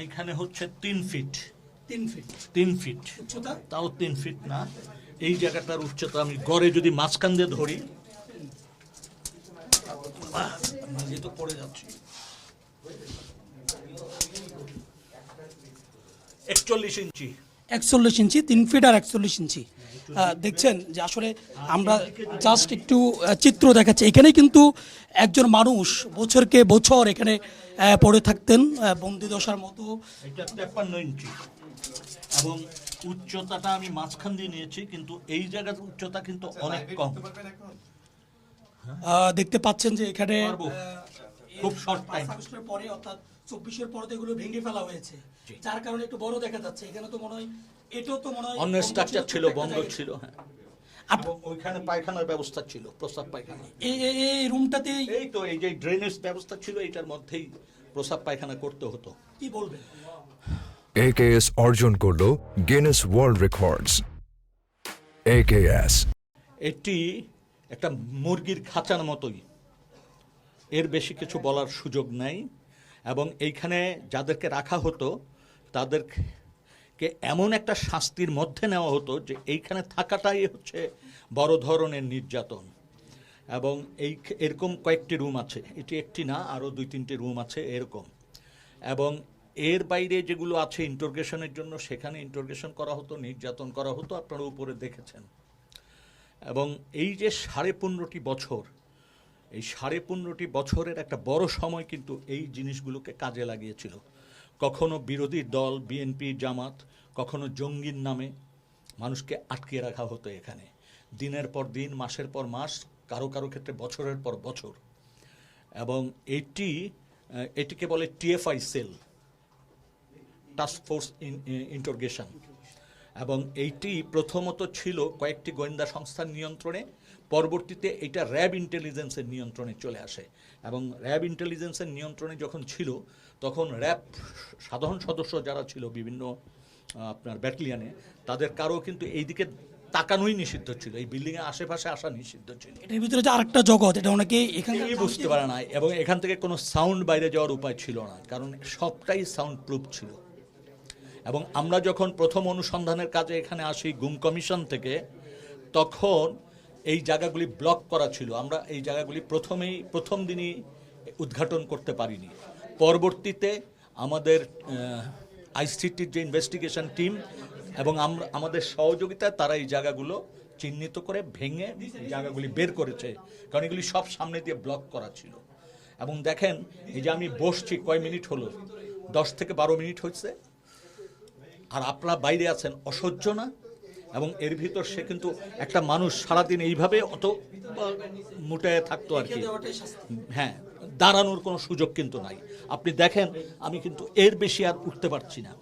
এইখানে হচ্ছে 3 fit, 3 fit 3 fit উচ্চতা। তাও 3 ফিট না। এই জায়গাটার উচ্চতা আমি গড়ে যদি মাঝখান দিয়ে ধরি, নিজে তো পড়ে যাচ্ছি, 41 ইঞ্চি। 41 ইঞ্চি, 3 ফিট আর 41 ইঞ্চি। দেখছেন যে আসলে আমরা জাস্ট একটু চিত্র দেখাচ্ছি। এখানে কিন্তু একজন মানুষ বছরকে বছর এখানে পড়ে থাকতেন বন্দিদশার মতো। এটা 53 ইঞ্চি এবং উচ্চতাটা আমি মাঝখান দিয়ে নিয়েছি, কিন্তু এই জায়গার উচ্চতা কিন্তু অনেক কম। দেখতে পাচ্ছেন যে এখানে খুব শর্ট টাইম পরে অর্থাৎ 24-এর পরে তো এগুলো ভেঙে ফেলা হয়েছে, যার কারণে একটু বড় দেখা যাচ্ছে। এখানে তো মনে হয় এটাও তো মনে হয় অন্য স্ট্রাকচার ছিল, বন্ধ ছিল। হ্যাঁ, এবং ওইখানে পায়খানার ব্যবস্থা ছিল, প্রস্রাব পায়খানা। এই রুমটাতে এই তো এই যে ড্রেনেজ ব্যবস্থা ছিল, এইটার মধ্যেই প্রস্রাব পায়খানা করতে হতো। কি বলবেন? AKS অর্জন করলো গিনেস ওয়ার্ল্ড রেকর্ডস। AKS এটি একটা মুরগির খাঁচার মতোই, এর বেশি কিছু বলার সুযোগ নাই। এবং এইখানে যাদেরকে রাখা হতো তাদেরকে এমন একটা শাস্তির মধ্যে নেওয়া হতো যে এইখানে থাকাটাই হচ্ছে বড় ধরনের নির্যাতন। এবং এরকম কয়েকটি রুম আছে, এটি একটি না, আরও 2-3টি রুম আছে এরকম। এবং এর বাইরে যেগুলো আছে ইন্টারোগেশনের জন্য, সেখানে ইন্টারোগেশন করা হতো, নির্যাতন করা হতো, আপনারা উপরে দেখেছেন। এবং এই যে 15.5 বছর, এই 15.5 বছরের একটা বড় সময় কিন্তু এই জিনিসগুলোকে কাজে লাগিয়েছিল। কখনো বিরোধী দল বিএনপি জামাত, কখনো জঙ্গির নামে মানুষকে আটকে রাখা হতো এখানে, দিনের পর দিন, মাসের পর মাস, কারো কারো ক্ষেত্রে বছরের পর বছর। এবং এটিকে বলে TFI cell, task force interrogation. এবং এইটি প্রথমত ছিল কয়েকটি গোয়েন্দা সংস্থার নিয়ন্ত্রণে, পরবর্তীতে এটা র্যাব ইন্টেলিজেন্সের নিয়ন্ত্রণে চলে আসে। এবং র্যাব ইন্টেলিজেন্সের নিয়ন্ত্রণে যখন ছিল, তখন র্যাব সাধারণ সদস্য যারা ছিল বিভিন্ন আপনার ব্যাটালিয়ানে, তাদের কারো কিন্তু এই দিকে তাকানোই নিষিদ্ধ ছিল, এই বিল্ডিংয়ের আশেপাশে আসা নিষিদ্ধ ছিল। এটার ভিতরে যে আরেকটা জগৎ, এটা অনেকে এখানে বুঝতে পারে না। এবং এখান থেকে কোনো সাউন্ড বাইরে যাওয়ার উপায় ছিল না, কারণ সবটাই সাউন্ড প্রুফ ছিল। এবং আমরা যখন প্রথম অনুসন্ধানের কাজে এখানে আসি গুম কমিশন থেকে, তখন এই জায়গাগুলি ব্লক করা ছিল। আমরা এই জায়গাগুলি প্রথম দিনই উদ্ঘাটন করতে পারিনি। পরবর্তীতে আমাদের আইসিটির যে ইনভেস্টিগেশন টিম এবং আমাদের সহযোগিতায় তারা এই জায়গাগুলো চিহ্নিত করে ভেঙে জায়গাগুলি বের করেছে, কারণ এগুলি সব সামনে দিয়ে ব্লক করা ছিল। এবং দেখেন, এই যে আমি বসছি, কয় মিনিট হলো, 10 থেকে 12 মিনিট হয়েছে, আর আপনারা বাইরে আছেন, অসহ্য না? এবং এর ভিতর সে কিন্তু একটা মানুষ সারাদিন এইভাবে অত মুটায় থাকতো আর কি। হ্যাঁ, দাঁড়ানোর কোনো সুযোগ কিন্তু নাই। আপনি দেখেন, আমি কিন্তু এর বেশি আর উঠতে পারছি না।